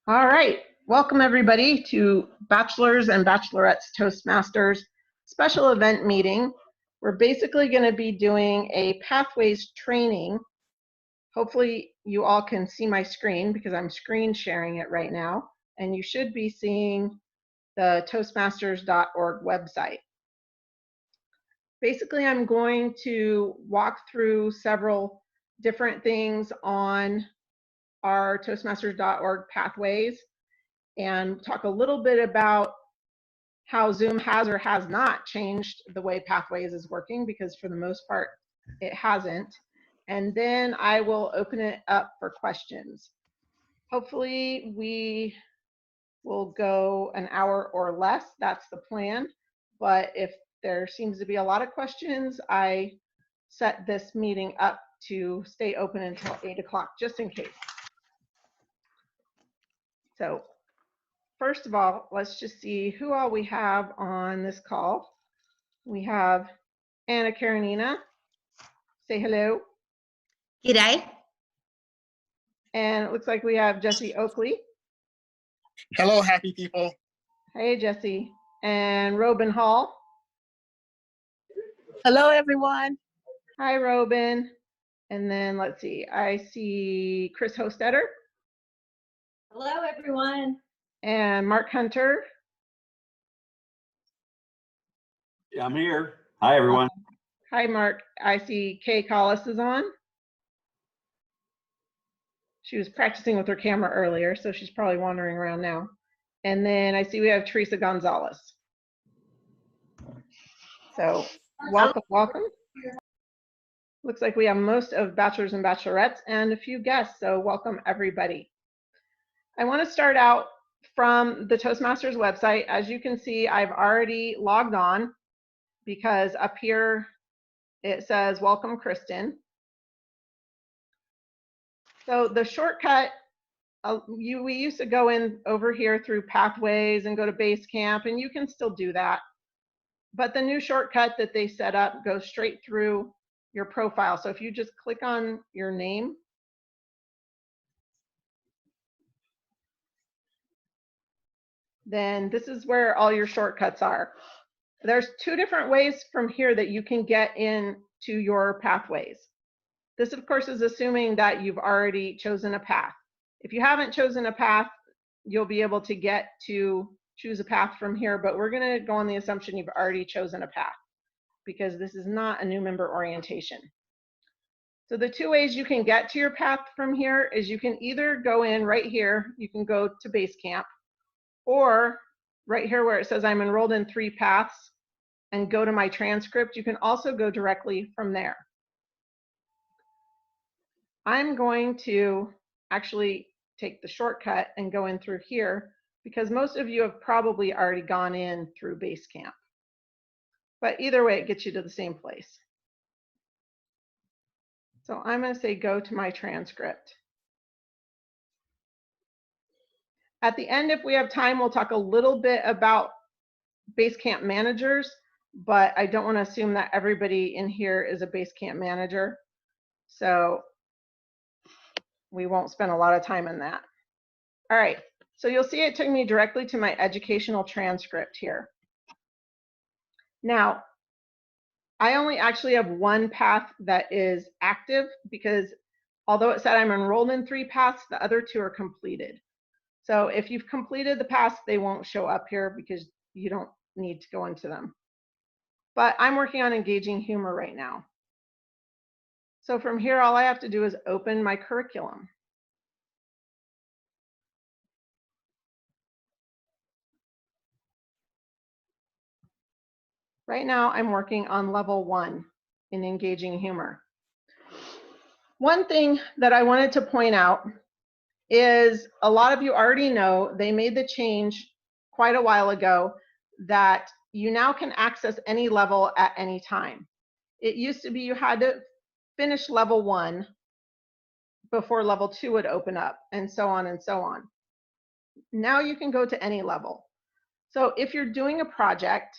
All right, welcome everybody to Bachelors and Bachelorettes Toastmasters special event meeting. We're basically going to be doing a Pathways training. Hopefully you all can see my screen because I'm screen sharing it right now, and you should be seeing the Toastmasters.org website. Basically, I'm going to walk through several different things on our Toastmasters.org pathways and talk a little bit about how Zoom has or has not changed the way Pathways is working, because for the most part, it hasn't. And then I will open it up for questions. Hopefully we will go an hour or less. That's the plan. But if there seems to be a lot of questions, I set this meeting up to stay open until 8 o'clock, just in case. So first of all, let's just see who all we have on this call. We have Anna Karenina. Say hello. G'day. And it looks like we have Jesse Oakley. Hello, happy people. Hey, Jesse. And Robin Hall. Hello, everyone. Hi, Robin. And then let's see, I see Chris Hostetter. Hello, everyone. And Mark Hunter. Yeah, I'm here. Hi, everyone. Hi, Mark. I see Kay Collis is on. She was practicing with her camera earlier, so she's probably wandering around now. And then I see we have Teresa Gonzalez. So welcome, welcome. Looks like we have most of Bachelors and Bachelorettes and a few guests, so welcome everybody. I want to start out from the Toastmasters website. As you can see, I've already logged on because up here it says welcome Kristen. So the shortcut, we used to go in over here through Pathways and go to Basecamp, and you can still do that. But the new shortcut that they set up goes straight through your profile. So if you just click on your name, then this is where all your shortcuts are. There's two different ways from here that you can get into your pathways. This, of course, is assuming that you've already chosen a path. If you haven't chosen a path, you'll be able to get to choose a path from here, but we're going to go on the assumption you've already chosen a path because this is not a new member orientation. So the two ways you can get to your path from here is you can either go in right here, you can go to Basecamp, or right here where it says I'm enrolled in 3 paths and go to my transcript, you can also go directly from there. I'm going to actually take the shortcut and go in through here because most of you have probably already gone in through Basecamp. But either way, it gets you to the same place. So I'm going to say go to my transcript. At the end, if we have time, we'll talk a little bit about Basecamp managers, but I don't want to assume that everybody in here is a Basecamp manager. So we won't spend a lot of time on that. All right, so you'll see it took me directly to my educational transcript here. Now, I only actually have one path that is active because although it said I'm enrolled in 3 paths, the other 2 are completed. So if you've completed the paths, they won't show up here because you don't need to go into them. But I'm working on engaging humor right now. So from here, all I have to do is open my curriculum. Right now, I'm working on level 1 in engaging humor. One thing that I wanted to point out is a lot of you already know they made the change quite a while ago that you now can access any level at any time. It used to be you had to finish level 1 before level 2 would open up, and so on and so on. Now you can go to any level. So if you're doing a project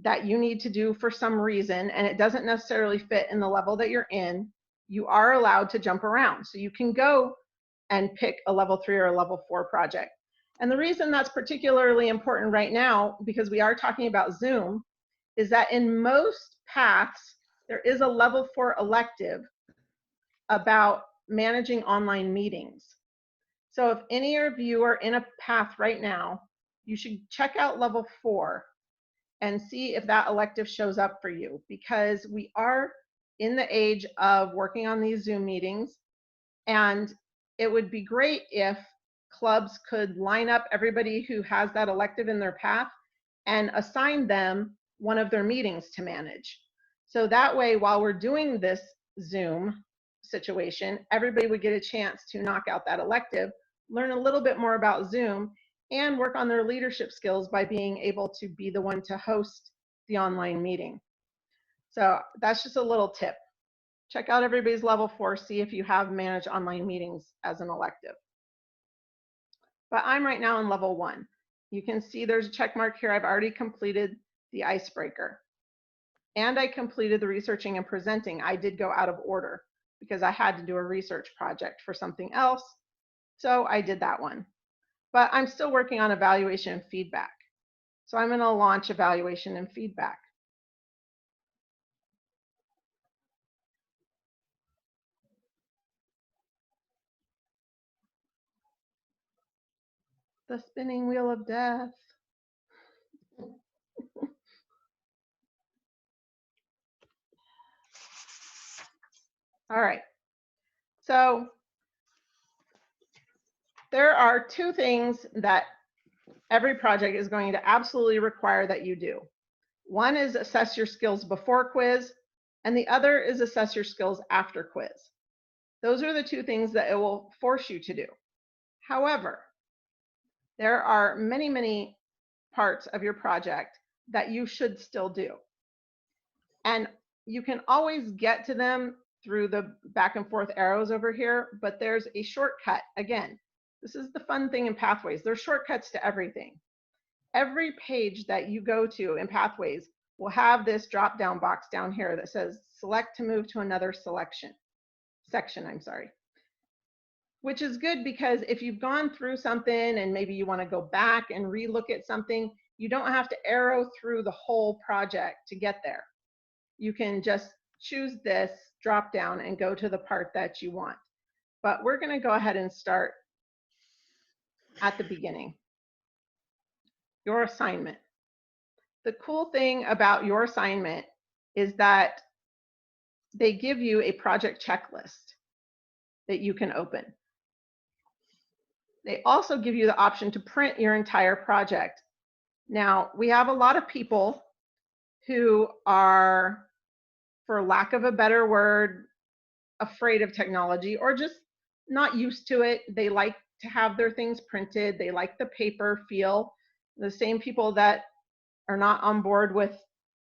that you need to do for some reason and it doesn't necessarily fit in the level that you're in, you are allowed to jump around. So you can go and pick a level 3 or a level 4 project. And the reason that's particularly important right now, because we are talking about Zoom, is that in most paths, there is a level 4 elective about managing online meetings. So if any of you are in a path right now, you should check out level 4 and see if that elective shows up for you, because we are in the age of working on these Zoom meetings, and it would be great if clubs could line up everybody who has that elective in their path and assign them one of their meetings to manage. So that way, while we're doing this Zoom situation, everybody would get a chance to knock out that elective, learn a little bit more about Zoom, and work on their leadership skills by being able to be the one to host the online meeting. So that's just a little tip. Check out everybody's level 4, see if you have managed online meetings as an elective. But I'm right now in level 1. You can see there's a check mark here. I've already completed the icebreaker. And I completed the researching and presenting. I did go out of order because I had to do a research project for something else. So I did that one. But I'm still working on evaluation and feedback. So I'm going to launch evaluation and feedback. The spinning wheel of death. All right. So there are 2 things that every project is going to absolutely require that you do. One is assess your skills before quiz, and the other is assess your skills after quiz. Those are the 2 things that it will force you to do. However, there are many, many parts of your project that you should still do. And you can always get to them through the back and forth arrows over here, but there's a shortcut. Again, this is the fun thing in Pathways. There's shortcuts to everything. Every page that you go to in Pathways will have this drop-down box down here that says select to move to another section, which is good because if you've gone through something and maybe you want to go back and re-look at something, you don't have to arrow through the whole project to get there. You can just choose this drop down and go to the part that you want. But we're going to go ahead and start at the beginning. Your assignment. The cool thing about your assignment is that they give you a project checklist that you can open. They also give you the option to print your entire project. Now, we have a lot of people who are, for lack of a better word, afraid of technology or just not used to it. They like to have their things printed. They like the paper feel. The same people that are not on board with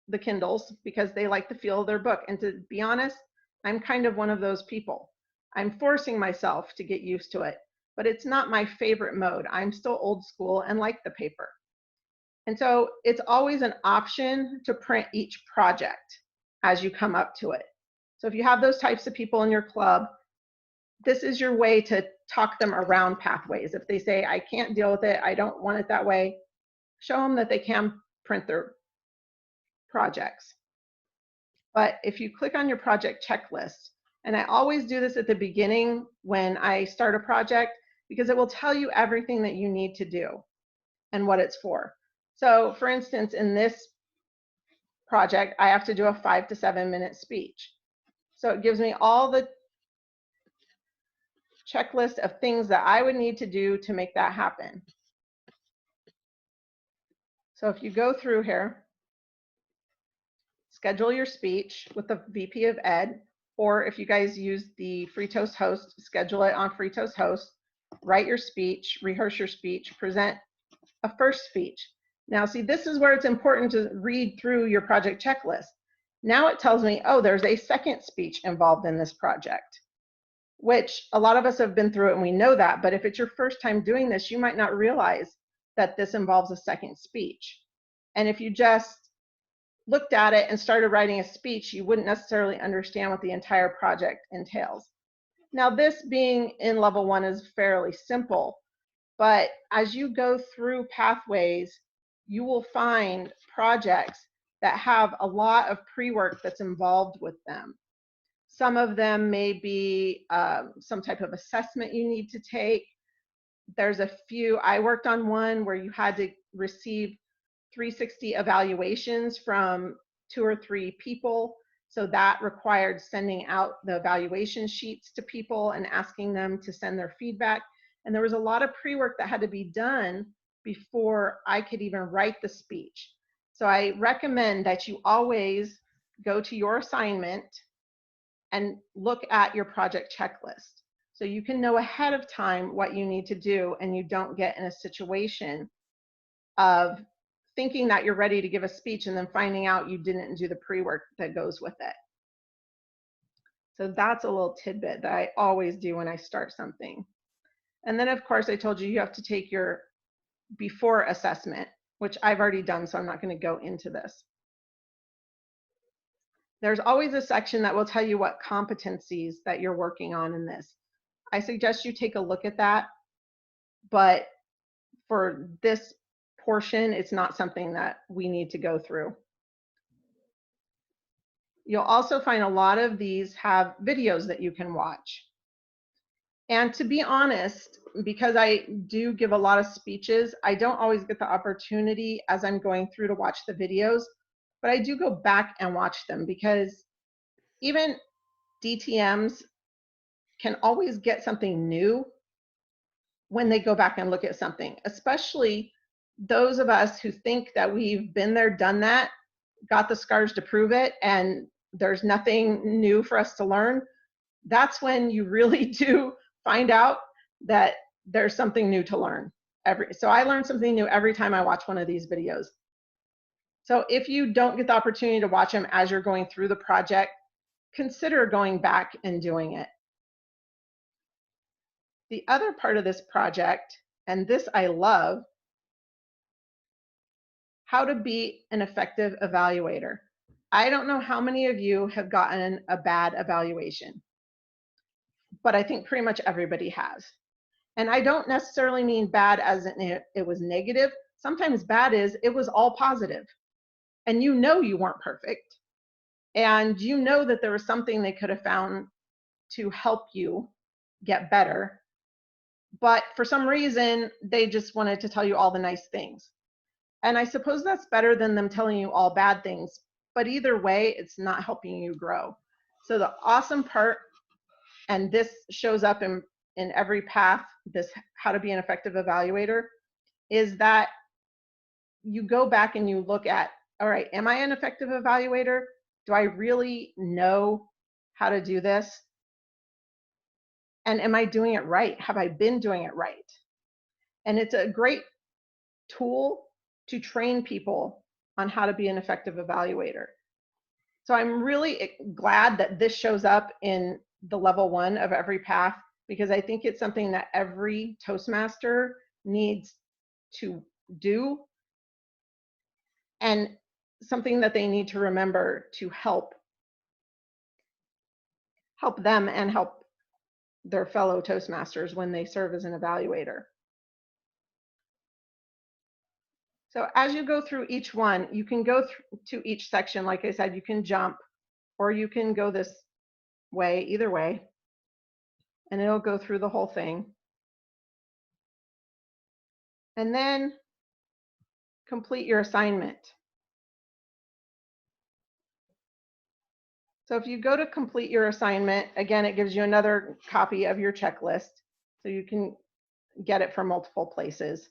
the Kindles because they like the feel of their book. And to be honest, I'm kind of one of those people. I'm forcing myself to get used to it, but it's not my favorite mode. I'm still old school and like the paper. And so it's always an option to print each project as you come up to it. So if you have those types of people in your club, this is your way to talk them around Pathways. If they say, I can't deal with it, I don't want it that way, show them that they can print their projects. But if you click on your project checklist, and I always do this at the beginning when I start a project, because it will tell you everything that you need to do and what it's for. So for instance, in this project, I have to do a 5 to 7 minute speech. So it gives me all the checklist of things that I would need to do to make that happen. So if you go through here, schedule your speech with the VP of Ed, or if you guys use the FreeToast Host, schedule it on FreeToast Host, write your speech, rehearse your speech, present a first speech. Now see, this is where it's important to read through your project checklist. Now it tells me, oh, there's a second speech involved in this project, which a lot of us have been through it and we know that, but if it's your first time doing this, you might not realize that this involves a second speech. And if you just looked at it and started writing a speech, you wouldn't necessarily understand what the entire project entails. Now, this being in level 1 is fairly simple, but as you go through pathways, you will find projects that have a lot of pre-work that's involved with them. Some of them may be some type of assessment you need to take. There's a few, I worked on one where you had to receive 360 evaluations from 2 or 3 people. So that required sending out the evaluation sheets to people and asking them to send their feedback. And there was a lot of pre-work that had to be done before I could even write the speech. So I recommend that you always go to your assignment and look at your project checklist, so you can know ahead of time what you need to do and you don't get in a situation of thinking that you're ready to give a speech and then finding out you didn't do the pre-work that goes with it. So that's a little tidbit that I always do when I start something. And then of course I told you you have to take your before assessment, which I've already done, so I'm not going to go into this. There's always a section that will tell you what competencies that you're working on in this. I suggest you take a look at that, but for this portion, it's not something that we need to go through. You'll also find a lot of these have videos that you can watch. And to be honest, because I do give a lot of speeches, I don't always get the opportunity as I'm going through to watch the videos, but I do go back and watch them because even DTMs can always get something new when they go back and look at something, especially those of us who think that we've been there, done that, got the scars to prove it, and there's nothing new for us to learn. That's when you really do find out that there's something new to learn. So I learn something new every time I watch one of these videos. So if you don't get the opportunity to watch them as you're going through the project, consider going back and doing it. The other part of this project, and this I love, how to be an effective evaluator. I don't know how many of you have gotten a bad evaluation, but I think pretty much everybody has. And I don't necessarily mean bad as in it was negative. Sometimes bad is it was all positive. And you know you weren't perfect. And you know that there was something they could have found to help you get better. But for some reason, they just wanted to tell you all the nice things. And I suppose that's better than them telling you all bad things. But either way, it's not helping you grow. So the awesome part, and this shows up in every path, this how to be an effective evaluator, is that you go back and you look at, all right, am I an effective evaluator? Do I really know how to do this? And am I doing it right? Have I been doing it right? And it's a great tool to train people on how to be an effective evaluator. So I'm really glad that this shows up in the level 1 of every path, because I think it's something that every Toastmaster needs to do and something that they need to remember to help them and help their fellow Toastmasters when they serve as an evaluator. So as you go through each one, you can go to each section. Like I said, you can jump or you can go this way, either way, and it'll go through the whole thing. And then complete your assignment. So if you go to complete your assignment, again, it gives you another copy of your checklist, so you can get it from multiple places.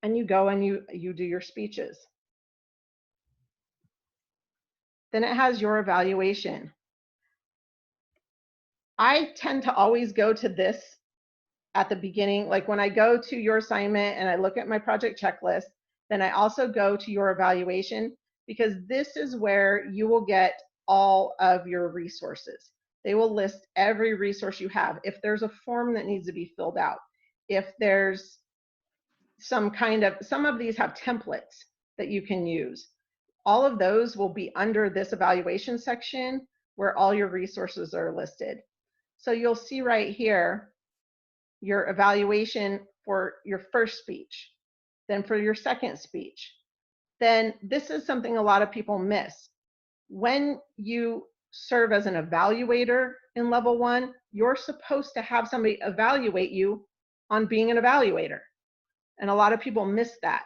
And you go and you do your speeches. Then it has your evaluation. I tend to always go to this at the beginning. Like when I go to your assignment and I look at my project checklist, then I also go to your evaluation, because this is where you will get all of your resources. They will list every resource you have. If there's a form that needs to be filled out, if there's some of these have templates that you can use. All of those will be under this evaluation section where all your resources are listed. So you'll see right here your evaluation for your first speech, then for your second speech. Then this is something a lot of people miss. When you serve as an evaluator in level 1, you're supposed to have somebody evaluate you on being an evaluator. And a lot of people miss that.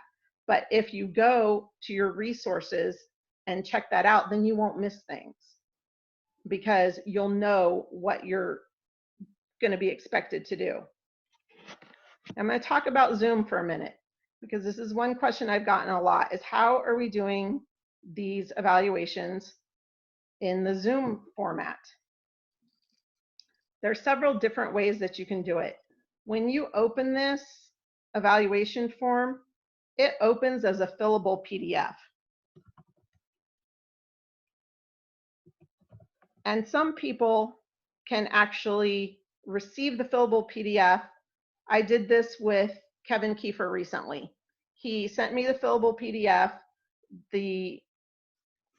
But if you go to your resources and check that out, then you won't miss things, because you'll know what you're going to be expected to do. I'm going to talk about Zoom for a minute, because this is one question I've gotten a lot, is how are we doing these evaluations in the Zoom format? There are several different ways that you can do it. When you open this evaluation form, it opens as a fillable PDF. And some people can actually receive the fillable PDF. I did this with Kevin Kiefer recently. He sent me the fillable PDF. The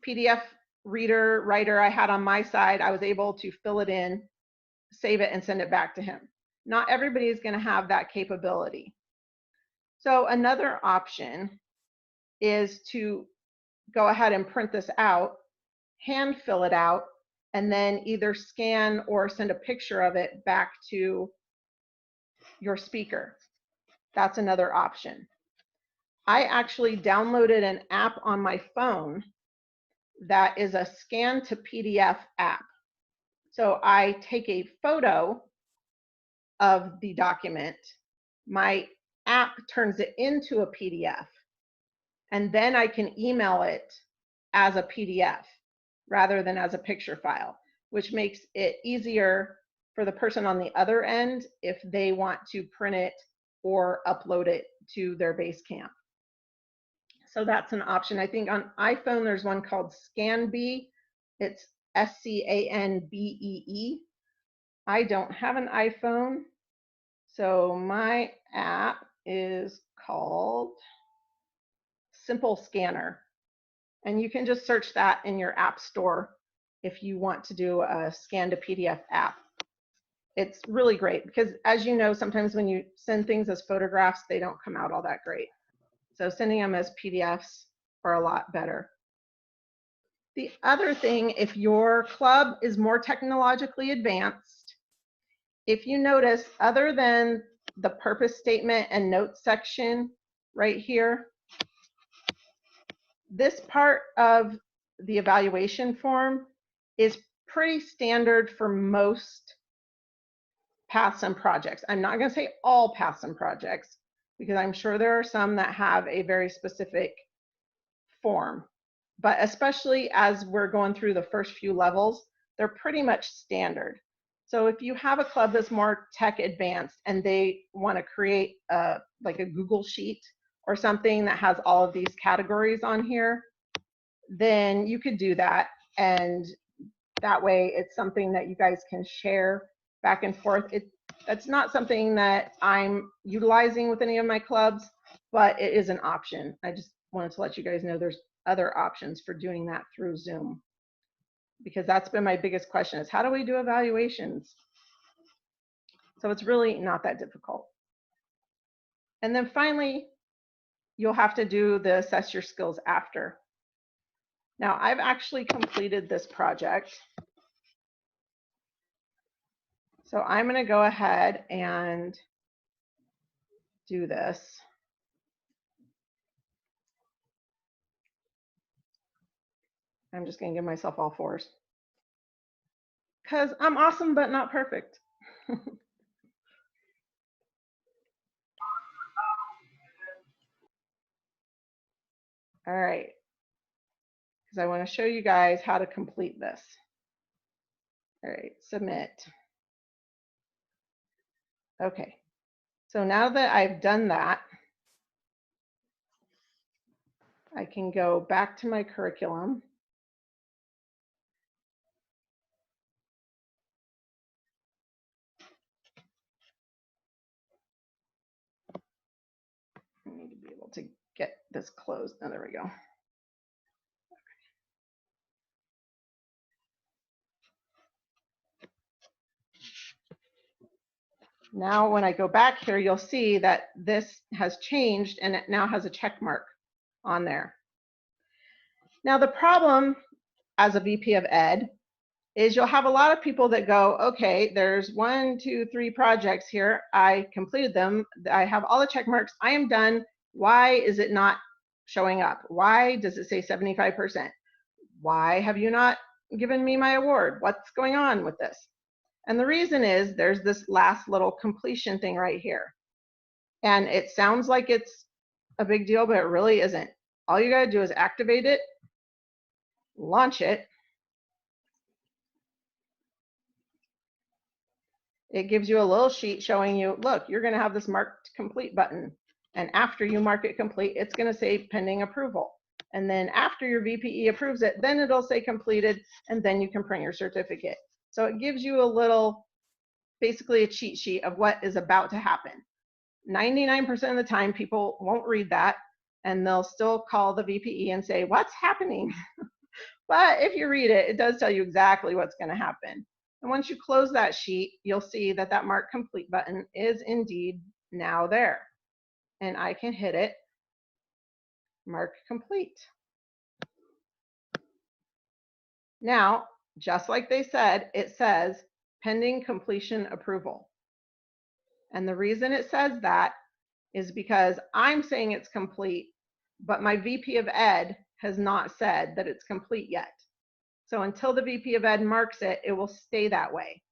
PDF reader, writer I had on my side, I was able to fill it in, save it, and send it back to him. Not everybody is going to have that capability. So another option is to go ahead and print this out, hand fill it out, and then either scan or send a picture of it back to your speaker. That's another option. I actually downloaded an app on my phone that is a scan to PDF app. So I take a photo of the document, my app turns it into a PDF, and then I can email it as a PDF rather than as a picture file, which makes it easier for the person on the other end if they want to print it or upload it to their Basecamp. So that's an option. I think on iPhone there's one called ScanBee. It's SCANBEE. I don't have an iPhone, so my app is called Simple Scanner. And you can just search that in your app store if you want to do a scan to PDF app. It's really great because, as you know, sometimes when you send things as photographs, they don't come out all that great. So sending them as PDFs are a lot better. The other thing, if your club is more technologically advanced, if you notice, other than the purpose statement and notes section right here, this part of the evaluation form is pretty standard for most paths and projects. I'm not going to say all paths and projects, because I'm sure there are some that have a very specific form. But especially as we're going through the first few levels, they're pretty much standard. So if you have a club that's more tech advanced and they want to create like a Google Sheet or something that has all of these categories on here, then you could do that. And that way it's something that you guys can share back and forth. That's not something that I'm utilizing with any of my clubs, but it is an option. I just wanted to let you guys know there's other options for doing that through Zoom, because that's been my biggest question, is how do we do evaluations? So it's really not that difficult. And then finally, you'll have to do the assess your skills after. Now, I've actually completed this project. So I'm going to go ahead and do this. I'm just going to give myself all fours, because I'm awesome but not perfect. All right, because I want to show you guys how to complete this. All right, submit. Okay, so now that I've done that, I can go back to my curriculum. I need to be able to get this closed. Oh, there we go. Now, when I go back here, you'll see that this has changed and it now has a check mark on there. Now, the problem as a VP of Ed is you'll have a lot of people that go, okay, there's 1, 2, 3 projects here. I completed them. I have all the check marks. I am done. Why is it not showing up? Why does it say 75%? Why have you not given me my award? What's going on with this? And the reason is there's this last little completion thing right here. And it sounds like it's a big deal, but it really isn't. All you gotta do is activate it, launch it. It gives you a little sheet showing you, look, you're gonna have this marked complete button. And after you mark it complete, it's gonna say pending approval. And then after your VPE approves it, then it'll say completed, and then you can print your certificate. So it gives you a little, basically a cheat sheet of what is about to happen. 99% of the time, people won't read that, and they'll still call the VPE and say, what's happening? But if you read it, it does tell you exactly what's gonna happen. And once you close that sheet, you'll see that that mark complete button is indeed now there. And I can hit it, mark complete. Now, just like they said, it says pending completion approval. And the reason it says that is because I'm saying it's complete, but my VP of Ed has not said that it's complete yet. So until the VP of Ed marks it, it will stay that way.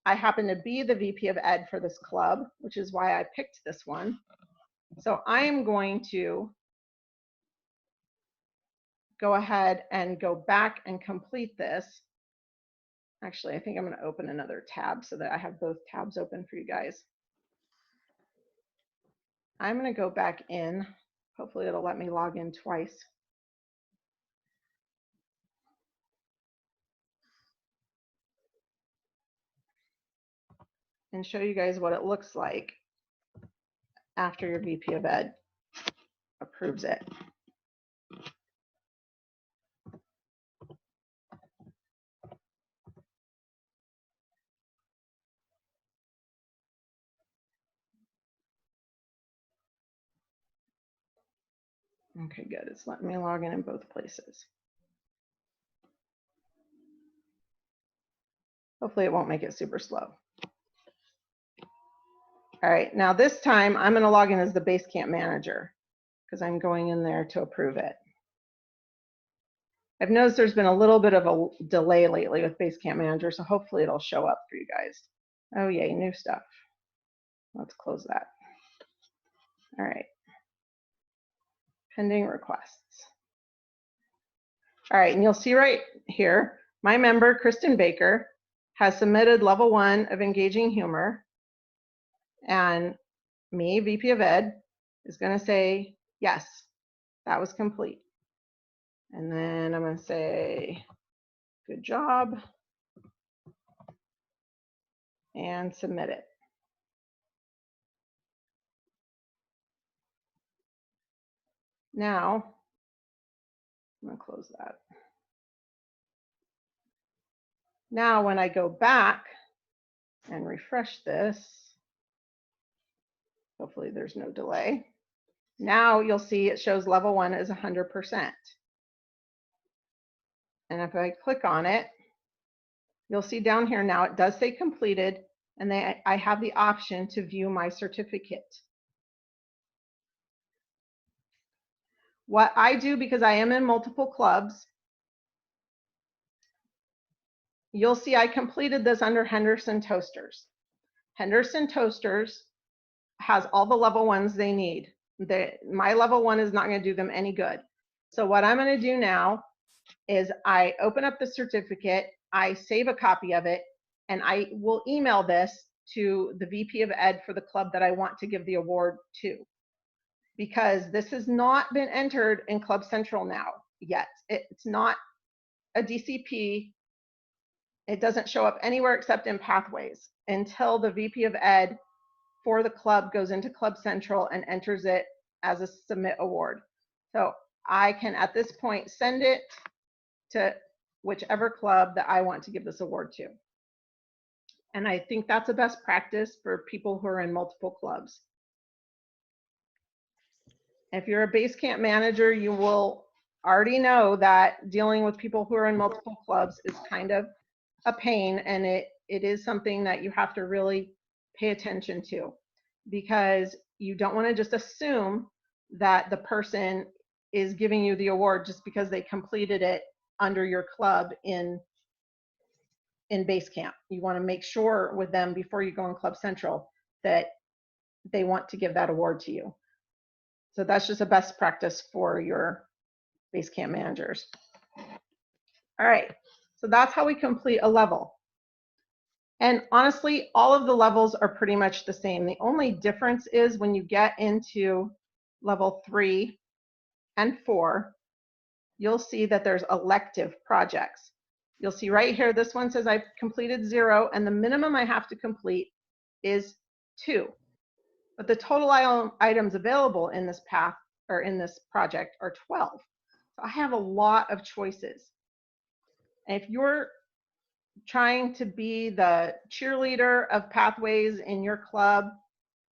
I happen to be the VP of Ed for this club, which is why I picked this one. So I am going to go ahead and go back and complete this. Actually, I think I'm going to open another tab so that I have both tabs open for you guys. I'm going to go back in. Hopefully it'll let me log in twice. And show you guys what it looks like after your VP of Ed approves it. Okay, good. It's letting me log in both places. Hopefully it won't make it super slow. All right, now this time I'm going to log in as the Basecamp manager because I'm going in there to approve it. I've noticed there's been a little bit of a delay lately with Basecamp manager, so hopefully it'll show up for you guys. Oh yay, new stuff. Let's close that. All right. Pending requests. All right, and you'll see right here, my member, Kristen Baker, has submitted level 1 of engaging humor. And me, VP of Ed, is going to say, yes, that was complete. And then I'm going to say, good job, and submit it. Now, I'm going to close that. Now, when I go back and refresh this, hopefully there's no delay. Now you'll see it shows level 1 is 100%. And if I click on it, you'll see down here now it does say completed, and I have the option to view my certificate. What I do, because I am in multiple clubs, you'll see I completed this under Henderson Toasters. Henderson Toasters has all the level 1s they need. My level 1 is not going to do them any good. So what I'm going to do now is I open up the certificate, I save a copy of it, and I will email this to the VP of Ed for the club that I want to give the award to. Because this has not been entered in Club Central now yet. It's not a DCP. It doesn't show up anywhere except in Pathways until the VP of Ed for the club goes into Club Central and enters it as a submit award. So I can, at this point, send it to whichever club that I want to give this award to. And I think that's a best practice for people who are in multiple clubs. If you're a Basecamp manager, you will already know that dealing with people who are in multiple clubs is kind of a pain, and it is something that you have to really pay attention to, because you don't want to just assume that the person is giving you the award just because they completed it under your club in Basecamp. You want to make sure with them before you go in Club Central that they want to give that award to you. So that's just a best practice for your Basecamp managers. All right, so that's how we complete a level. And honestly, all of the levels are pretty much the same. The only difference is when you get into level 3 and 4, you'll see that there's elective projects. You'll see right here, this one says I've completed 0, and the minimum I have to complete is 2. But the total items available in this path or in this project are 12. So I have a lot of choices. And if you're trying to be the cheerleader of pathways in your club,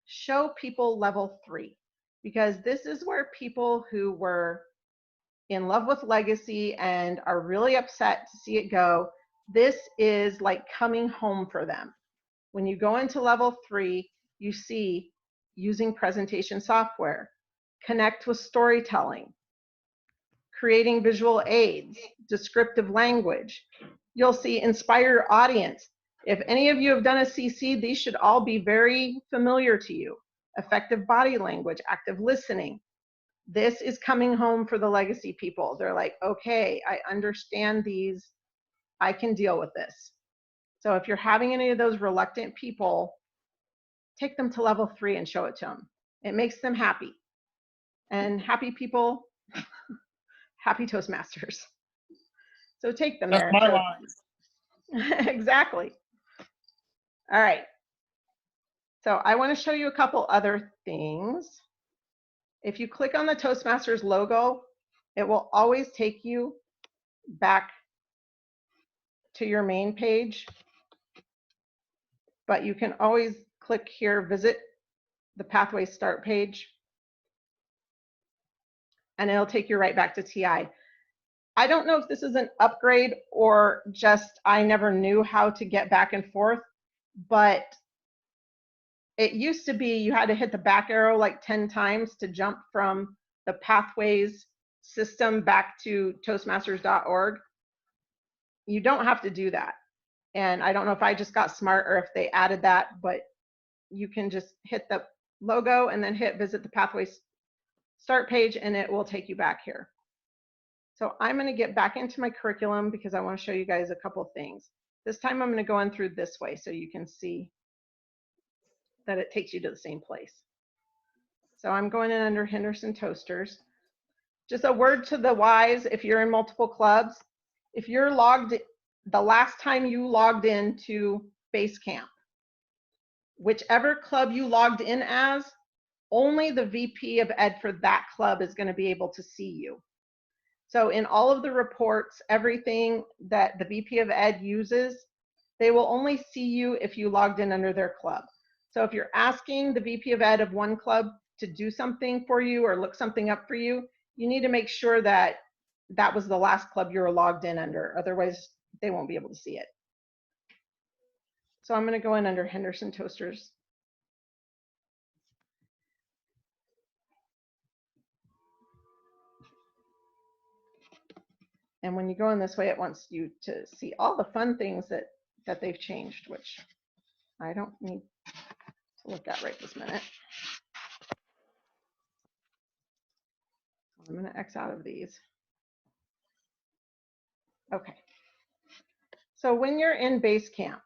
show people level 3, because this is where people who were in love with Legacy and are really upset to see it go, this is like coming home for them. When you go into level 3, you see using presentation software, connect with storytelling, creating visual aids, descriptive language. You'll see inspire your audience. If any of you have done a CC, these should all be very familiar to you. Effective body language, active listening. This is coming home for the Legacy people. They're like, okay, I understand these. I can deal with this. So if you're having any of those reluctant people, take them to level 3 and show it to them. It makes them happy. And happy people, happy Toastmasters. So take them That's there. my line. Exactly. All right. So I want to show you a couple other things. If you click on the Toastmasters logo, it will always take you back to your main page. But you can always click here, visit the Pathway Start page, and it'll take you right back to TI. I don't know if this is an upgrade or just I never knew how to get back and forth, but it used to be you had to hit the back arrow like 10 times to jump from the Pathways system back to Toastmasters.org. You don't have to do that. And I don't know if I just got smart or if they added that, but you can just hit the logo and then hit visit the Pathways Start page, and it will take you back here. So I'm going to get back into my curriculum because I want to show you guys a couple things. This time I'm going to go in through this way so you can see that it takes you to the same place. So I'm going in under Henderson Toasters. Just a word to the wise, if you're in multiple clubs, if you're logged, the last time you logged into Basecamp, whichever club you logged in as, only the VP of Ed for that club is going to be able to see you. So in all of the reports, everything that the VP of Ed uses, they will only see you if you logged in under their club. So if you're asking the VP of Ed of one club to do something for you or look something up for you, you need to make sure that that was the last club you were logged in under. Otherwise, they won't be able to see it. So I'm going to go in under Henderson Toasters. And when you go in this way, it wants you to see all the fun things that they've changed, which I don't need to look at right this minute. I'm going to X out of these. Okay. So when you're in Basecamp,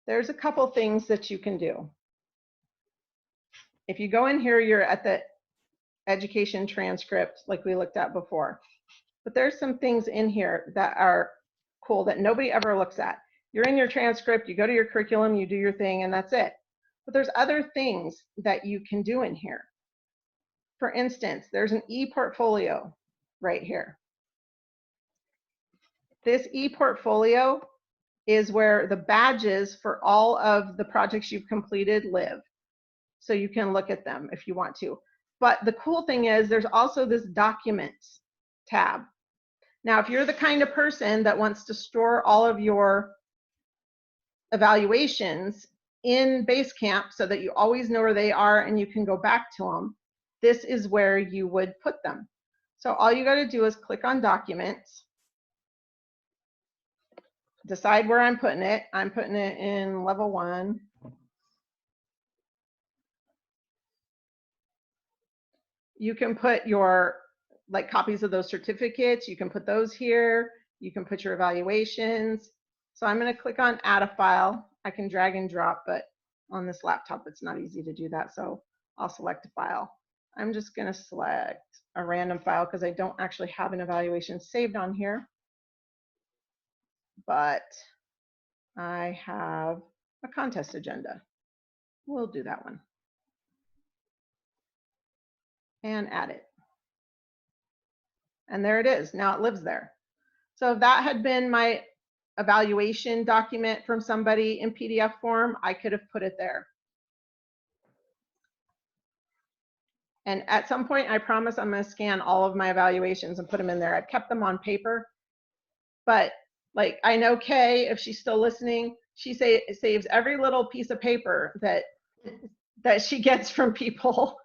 there's a couple things that you can do. If you go in here, you're at the education transcript like we looked at before. But there's some things in here that are cool that nobody ever looks at. You're in your transcript, you go to your curriculum, you do your thing, and that's it. But there's other things that you can do in here. For instance, there's an e-portfolio right here. This e-portfolio is where the badges for all of the projects you've completed live. So you can look at them if you want to. But the cool thing is there's also this Documents tab. Now, if you're the kind of person that wants to store all of your evaluations in Basecamp so that you always know where they are and you can go back to them, this is where you would put them. So all you got to do is click on Documents, decide where I'm putting it. I'm putting it in level 1. You can put your like copies of those certificates. You can put those here. You can put your evaluations. So I'm going to click on Add a File. I can drag and drop, but on this laptop, it's not easy to do that. So I'll select a file. I'm just going to select a random file because I don't actually have an evaluation saved on here. But I have a contest agenda. We'll do that one. And add it. And there it is. Now it lives there. So if that had been my evaluation document from somebody in PDF form, I could have put it there. And at some point, I promise I'm going to scan all of my evaluations and put them in there. I've kept them on paper. But like, I know Kay, if she's still listening, she saves every little piece of paper that she gets from people.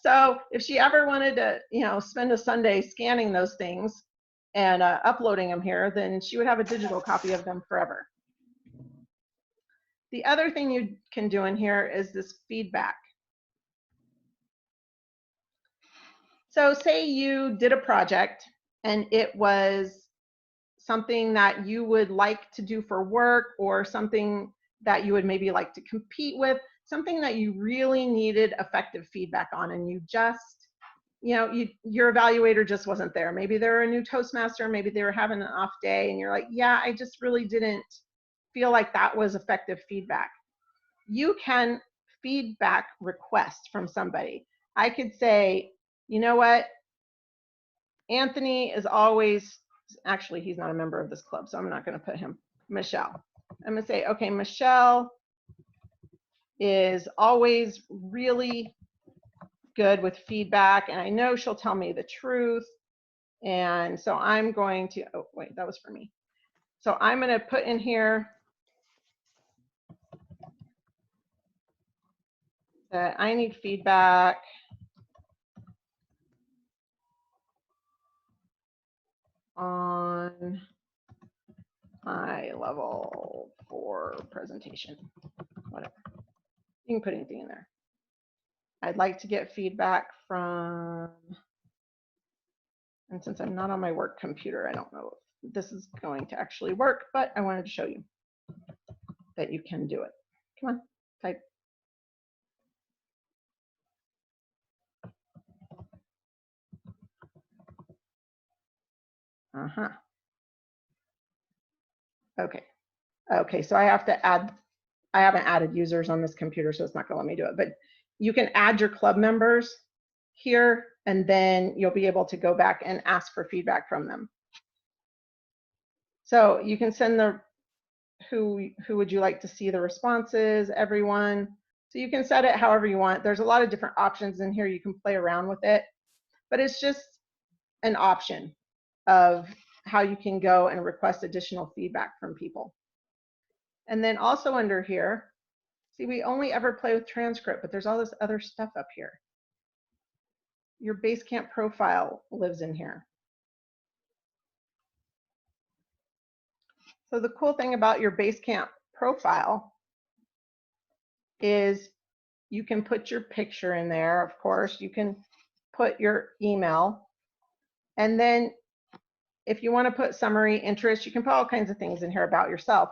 So if she ever wanted to, spend a Sunday scanning those things and uploading them here, then she would have a digital copy of them forever. The other thing you can do in here is this feedback. So say you did a project and it was something that you would like to do for work, or something that you would maybe like to compete with, something that you really needed effective feedback on, and you just, your evaluator just wasn't there. Maybe they're a new Toastmaster, maybe they were having an off day, and you're like, yeah, I just really didn't feel like that was effective feedback. You can feedback request from somebody. I could say, you know what, Anthony is always, actually, he's not a member of this club, so I'm not going to put him. Michelle. I'm going to say, okay, Michelle is always really good with feedback, and I know she'll tell me the truth. And so I'm going to, oh, wait, that was for me. So I'm going to put in here that I need feedback on my level 4 presentation, whatever. You can put anything in there. I'd like to get feedback from, and since I'm not on my work computer, I don't know if this is going to actually work, but I wanted to show you that you can do it. Come on, type. Okay. Okay, so I have to add, I haven't added users on this computer, so it's not going to let me do it, but you can add your club members here, and then you'll be able to go back and ask for feedback from them. So you can send the, who would you like to see the responses, everyone. So you can set it however you want. There's a lot of different options in here. You can play around with it, but it's just an option of how you can go and request additional feedback from people. And then also under here, see, we only ever play with transcript, but there's all this other stuff up here. Your Basecamp profile lives in here. So the cool thing about your Basecamp profile is you can put your picture in there, of course, you can put your email, and then if you want to put summary, interest, you can put all kinds of things in here about yourself,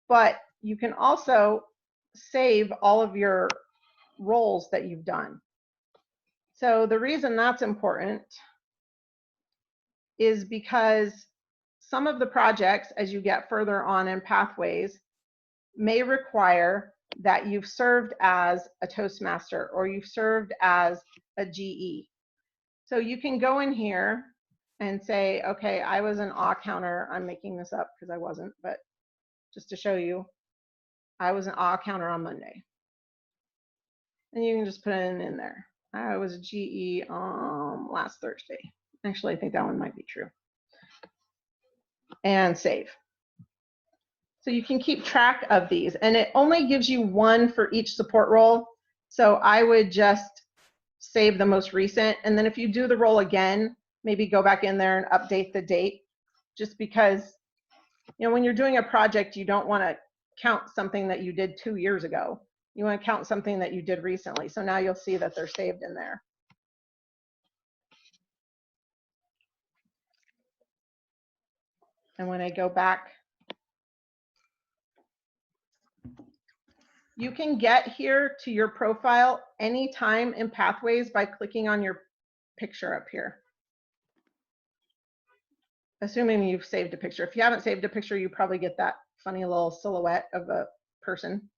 but you can also save all of your roles that you've done. So the reason that's important is because some of the projects, as you get further on in Pathways, may require that you've served as a Toastmaster or you've served as a GE. So you can go in here and say, okay, I was an AW counter. I'm making this up because I wasn't, but just to show you. I was an AW counter on Monday. And you can just put it in there. I was a GE last Thursday. Actually, I think that one might be true. And save. So you can keep track of these, and it only gives you one for each support role. So I would just save the most recent, and then if you do the role again, maybe go back in there and update the date, just because, you know, when you're doing a project, you don't want to count something that you did 2 years ago. You want to count something that you did recently. So now you'll see that they're saved in there. And when I go back, you can get here to your profile anytime in Pathways by clicking on your picture up here. Assuming you've saved a picture. If you haven't saved a picture, you probably get that funny little silhouette of a person.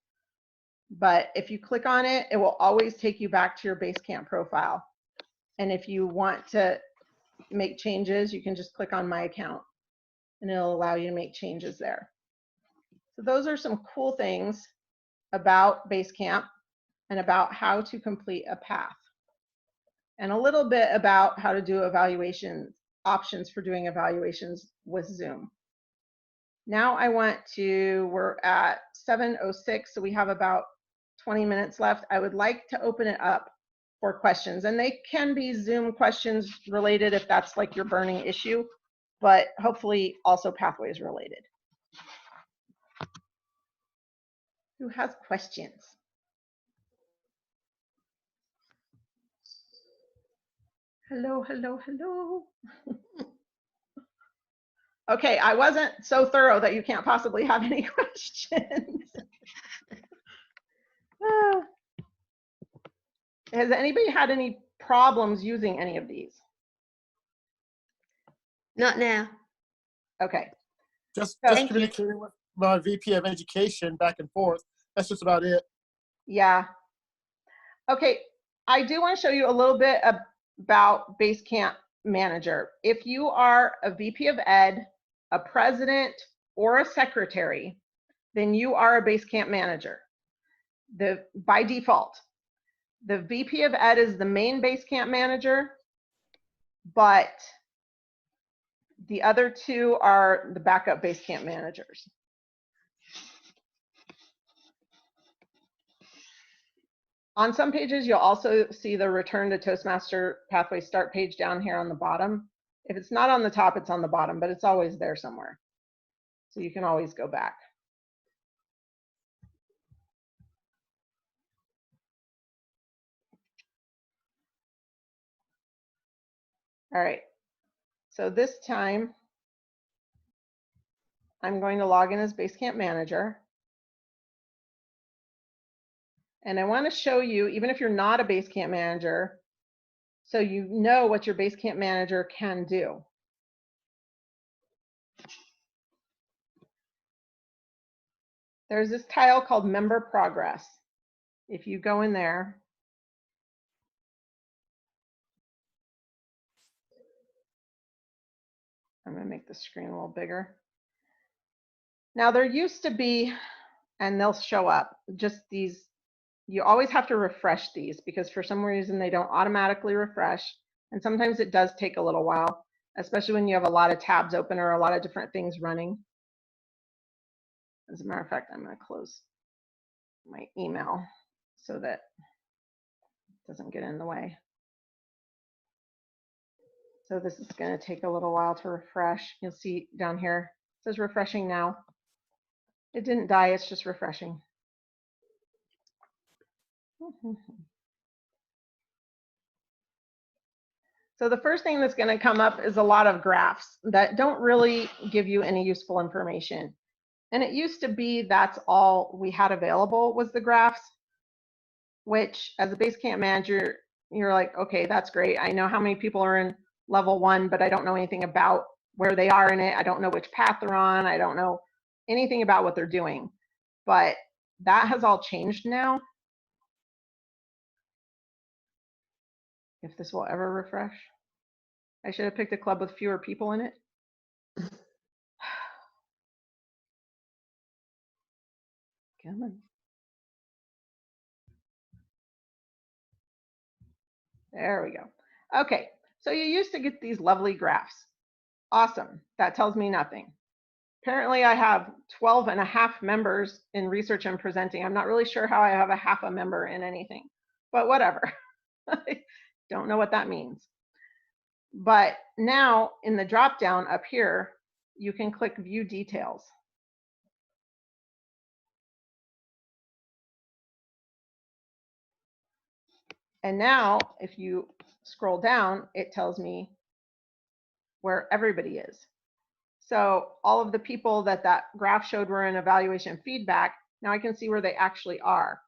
But if you click on it, it will always take you back to your Basecamp profile. And if you want to make changes, you can just click on My Account and it'll allow you to make changes there. So those are some cool things about Basecamp and about how to complete a path. And a little bit about how to do evaluations, options for doing evaluations with Zoom. Now we're at 7:06, so we have about 20 minutes left. I would like to open it up for questions, and they can be Zoom questions related if that's like your burning issue, but hopefully also Pathways related. Who has questions? Hello, hello, hello. Okay, I wasn't so thorough that you can't possibly have any questions. Has anybody had any problems using any of these? Not now. Okay. Just Thank you. communicating with my VP of Education back and forth. That's just about it. Yeah. Okay, I do want to show you a little bit about Basecamp Manager. If you are a VP of Ed, a president, or a secretary, then you are a Basecamp Manager. By default, the VP of Ed is the main Basecamp Manager, but the other two are the backup Basecamp managers. On some pages, you'll also see the Return to Toastmaster Pathway Start page down here on the bottom. If it's not on the top, it's on the bottom, but it's always there somewhere. So you can always go back. All right. So this time, I'm going to log in as Basecamp Manager. And I want to show you, even if you're not a Basecamp Manager, so you know what your Basecamp Manager can do. There's this tile called Member Progress. If you go in there, I'm going to make the screen a little bigger. Now there used to be, and they'll show up, just these, you always have to refresh these because for some reason they don't automatically refresh. And sometimes it does take a little while, especially when you have a lot of tabs open or a lot of different things running. As a matter of fact, I'm going to close my email so that it doesn't get in the way. So this is going to take a little while to refresh. You'll see down here, it says refreshing now. It didn't die, it's just refreshing. So the first thing that's going to come up is a lot of graphs that don't really give you any useful information. And it used to be that's all we had available was the graphs, which as a Basecamp manager, you're like, okay, that's great. I know how many people are in level 1, but I don't know anything about where they are in it. I don't know which path they're on. I don't know anything about what they're doing. But that has all changed now. If this will ever refresh. I should have picked a club with fewer people in it. Come on. There we go. Okay, so you used to get these lovely graphs. Awesome. That tells me nothing. Apparently I have 12 and a half members in research and presenting. I'm not really sure how I have a half a member in anything, but whatever. I don't know what that means. But now in the drop down up here, you can click view details. And now if you scroll down, it tells me where everybody is. So all of the people that that graph showed were in evaluation feedback. Now I can see where they actually are.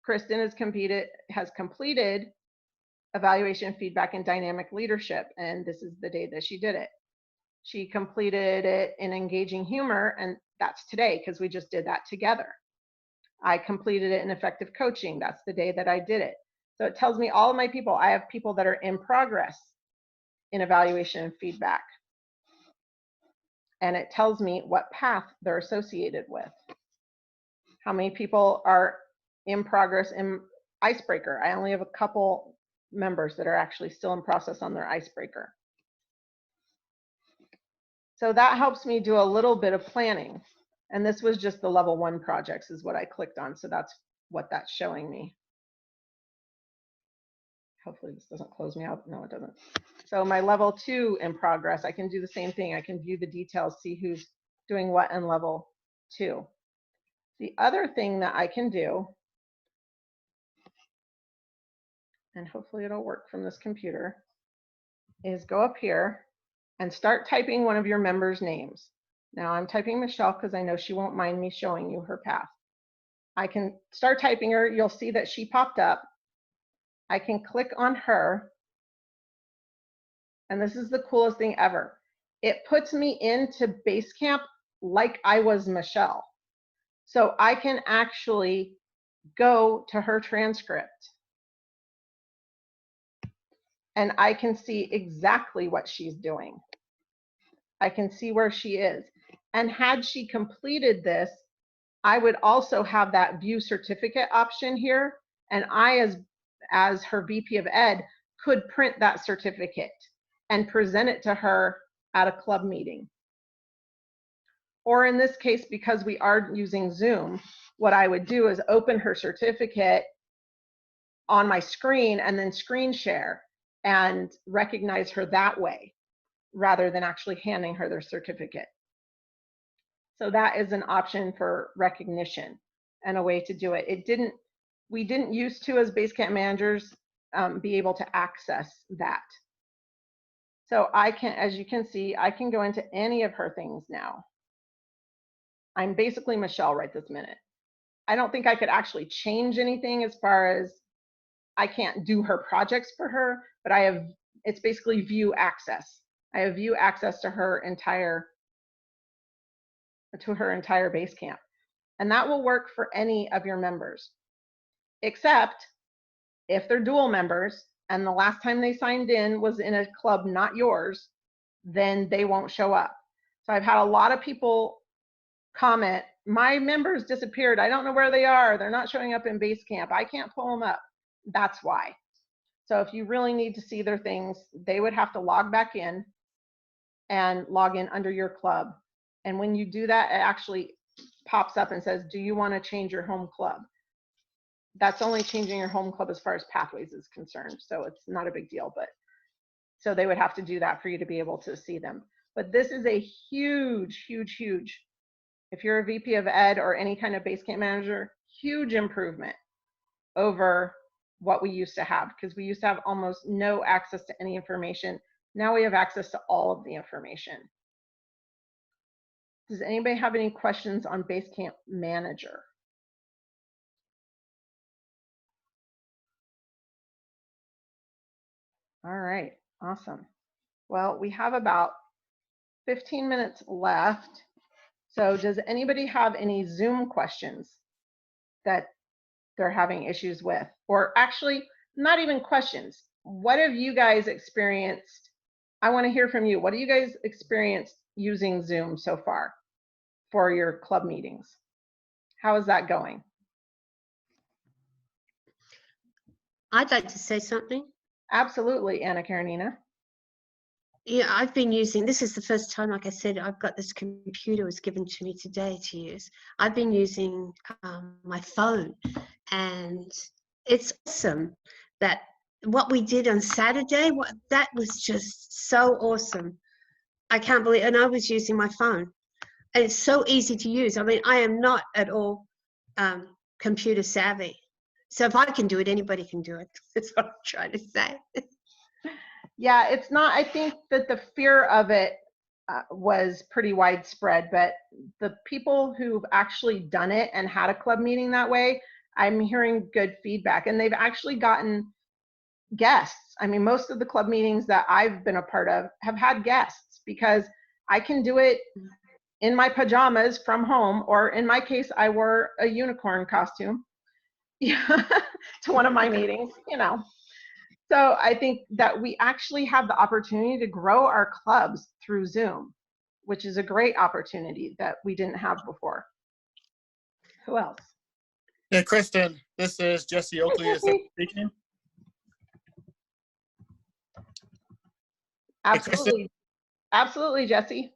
Kristen has completed evaluation feedback and dynamic leadership, and this is the day that she did it. She completed it in engaging humor, and that's today because we just did that together. I completed it in effective coaching. That's the day that I did it. So it tells me all of my people. I have people that are in progress in evaluation and feedback. And it tells me what path they're associated with. How many people are in progress in icebreaker? I only have a couple members that are actually still in process on their icebreaker. So that helps me do a little bit of planning. And this was just the level 1 projects is what I clicked on. So that's what that's showing me. Hopefully this doesn't close me out. No, it doesn't. So my level 2 in progress, I can do the same thing. I can view the details, see who's doing what in level 2. The other thing that I can do, and hopefully it'll work from this computer, is go up here and start typing one of your members' names. Now I'm typing Michelle because I know she won't mind me showing you her path. I can start typing her. You'll see that she popped up. I can click on her. And this is the coolest thing ever. It puts me into Basecamp like I was Michelle. So I can actually go to her transcript and I can see exactly what she's doing. I can see where she is. And had she completed this, I would also have that view certificate option here. And I, as her VP of Ed, could print that certificate and present it to her at a club meeting. Or in this case, because we are using Zoom, what I would do is open her certificate on my screen and then screen share and recognize her that way, rather than actually handing her their certificate. So that is an option for recognition and a way to do it. We didn't used to, as Basecamp managers, be able to access that. So I can, as you can see, I can go into any of her things now. I'm basically Michelle right this minute. I don't think I could actually change anything as far as I can't do her projects for her, but I have, it's basically view access. I have view access to her entire Basecamp. And that will work for any of your members, except if they're dual members and the last time they signed in was in a club not yours, then they won't show up. So I've had a lot of people comment, my members disappeared. I don't know where they are. They're not showing up in Basecamp. I can't pull them up. That's why. So if you really need to see their things, they would have to log back in and log in under your club. And when you do that, it actually pops up and says, do you want to change your home club? That's only changing your home club as far as Pathways is concerned. So it's not a big deal, but so they would have to do that for you to be able to see them. But this is a huge, huge, huge, if you're a VP of Ed or any kind of Basecamp manager, huge improvement over what we used to have, because we used to have almost no access to any information. Now we have access to all of the information. Does anybody have any questions on Basecamp Manager? All right, awesome. Well, we have about 15 minutes left. So does anybody have any Zoom questions that they're having issues with? Or actually, not even questions. What have you guys experienced? I want to hear from you. What have you guys experienced using Zoom so far for your club meetings? How is that going? I'd like to say something. Absolutely, Anna Karenina. Yeah, I've been using, this is the first time, like I said, I've got this computer was given to me today to use. I've been using my phone, and it's awesome that what we did on Saturday, that was just so awesome. I can't believe, and I was using my phone. And it's so easy to use. I mean, I am not at all computer savvy. So if I can do it, anybody can do it. That's what I'm trying to say. Yeah, it's not, I think that the fear of it was pretty widespread, but the people who've actually done it and had a club meeting that way, I'm hearing good feedback, and they've actually gotten guests. I mean, most of the club meetings that I've been a part of have had guests, because I can do it in my pajamas from home, or in my case, I wore a unicorn costume to one of my meetings, you know. So I think that we actually have the opportunity to grow our clubs through Zoom, which is a great opportunity that we didn't have before. Who else? Yeah, Kristen, this is Jesse Oakley Jesse. speaking. Absolutely. Absolutely, Jesse.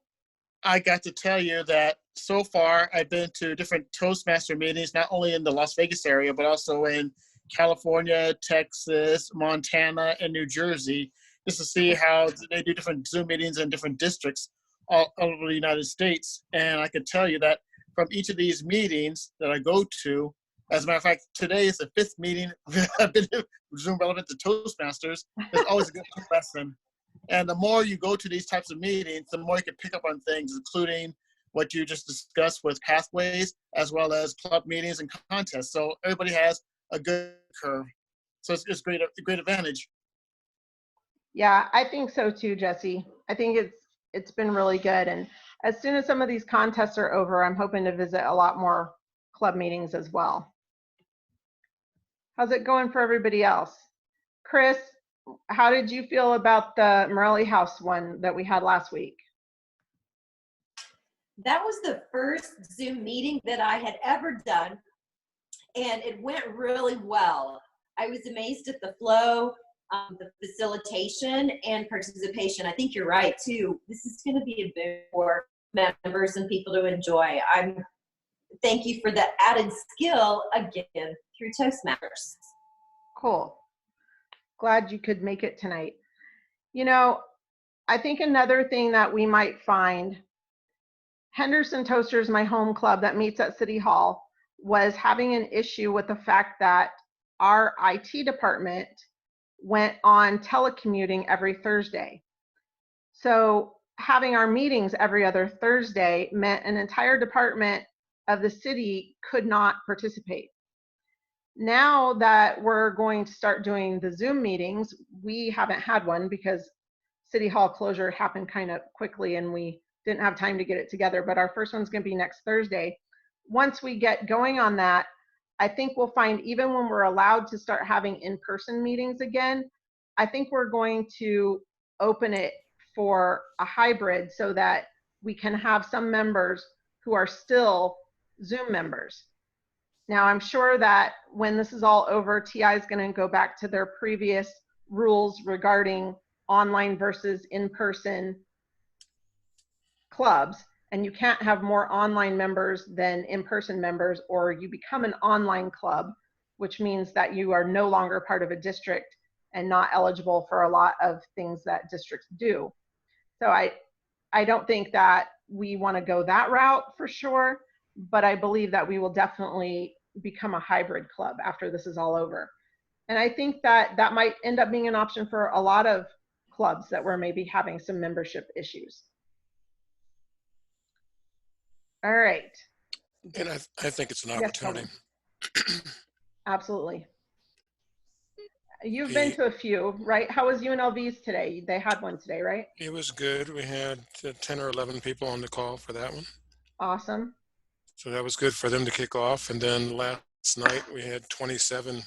I got to tell you that so far I've been to different Toastmaster meetings, not only in the Las Vegas area, but also in California, Texas, Montana, and New Jersey, just to see how they do different Zoom meetings in different districts all over the United States. And I can tell you that from each of these meetings that I go to, as a matter of fact, today is the 5th meeting I've been to Zoom relevant to Toastmasters. There's always a good lesson. And the more you go to these types of meetings, the more you can pick up on things, including what you just discussed with pathways, as well as club meetings and contests. So everybody has a good curve. So it's great, a great advantage. Yeah, I think so too, Jesse. I think it's been really good. And as soon as some of these contests are over, I'm hoping to visit a lot more club meetings as well. How's it going for everybody else? Chris, how did you feel about the Morelli House one that we had last week? That was the first Zoom meeting that I had ever done, and it went really well. I was amazed at the flow, the facilitation, and participation. I think you're right, too. This is going to be a big for members and people to enjoy. Thank you for the added skill, again, through Toastmasters. Cool. Glad you could make it tonight. You know, I think another thing that we might find, Henderson Toasters, my home club that meets at City Hall, was having an issue with the fact that our IT department went on telecommuting every Thursday. So having our meetings every other Thursday meant an entire department of the city could not participate. Now that we're going to start doing the Zoom meetings, we haven't had one because City Hall closure happened kind of quickly and we didn't have time to get it together, but our first one's going to be next Thursday. Once we get going on that, I think we'll find even when we're allowed to start having in-person meetings again, I think we're going to open it for a hybrid so that we can have some members who are still Zoom members. Now, I'm sure that when this is all over, TI is going to go back to their previous rules regarding online versus in-person clubs, and you can't have more online members than in-person members, or you become an online club, which means that you are no longer part of a district and not eligible for a lot of things that districts do. So I don't think that we want to go that route for sure, but I believe that we will definitely become a hybrid club after this is all over. And I think that that might end up being an option for a lot of clubs that were maybe having some membership issues. All right. And I think it's an Yes, opportunity. Absolutely. You've been to a few, right? How was UNLV's today? They had one today, right? It was good. We had 10 or 11 people on the call for that one. Awesome. So that was good for them to kick off. And then last night we had 27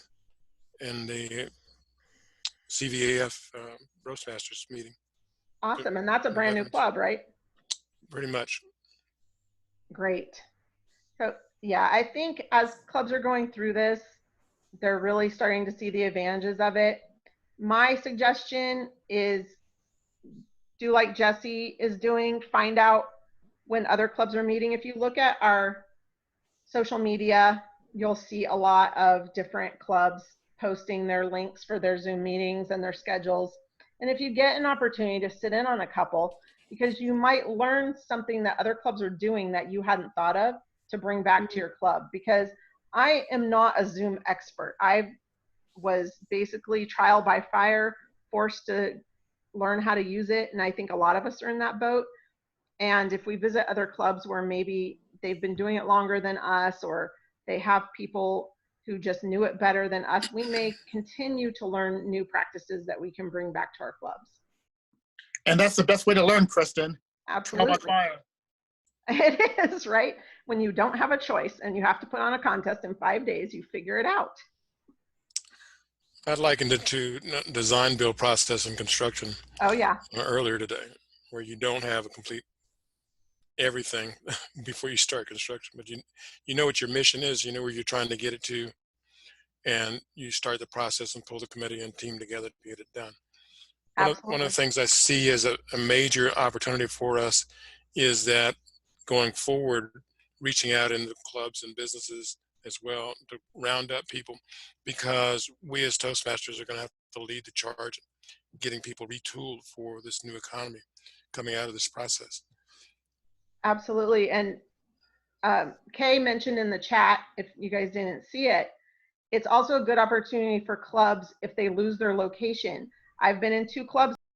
in the CVAF Roastmasters meeting. Awesome. And that's a brand new club, right? Pretty much. Great. So Yeah, I think as clubs are going through this, they're really starting to see the advantages of it. My suggestion is do like Jesse is doing, find out when other clubs are meeting. If you look at our social media, you'll see a lot of different clubs posting their links for their Zoom meetings and their schedules. And if you get an opportunity to sit in on a couple, because you might learn something that other clubs are doing that you hadn't thought of to bring back to your club. Because I am not a Zoom expert. I was basically trial by fire, forced to learn how to use it. And I think a lot of us are in that boat. And if we visit other clubs where maybe they've been doing it longer than us, or they have people who just knew it better than us, we may continue to learn new practices that we can bring back to our clubs. And that's the best way to learn, Kristen. Trial by Absolutely. fire. It is, right? When you don't have a choice and you have to put on a contest in 5 days, you figure it out. I'd likened it to design, build, process, and construction Oh, yeah. earlier today, where you don't have a complete everything before you start construction, but you know what your mission is, you know where you're trying to get it to, and you start the process and pull the committee and team together to get it done. One of Absolutely. the things I see as a major opportunity for us is that going forward, reaching out into clubs and businesses as well to round up people, because we as Toastmasters are going to have to lead the charge, getting people retooled for this new economy coming out of this process. Absolutely. And Kay mentioned in the chat, if you guys didn't see it, it's also a good opportunity for clubs if they lose their location. I've been in 2 clubs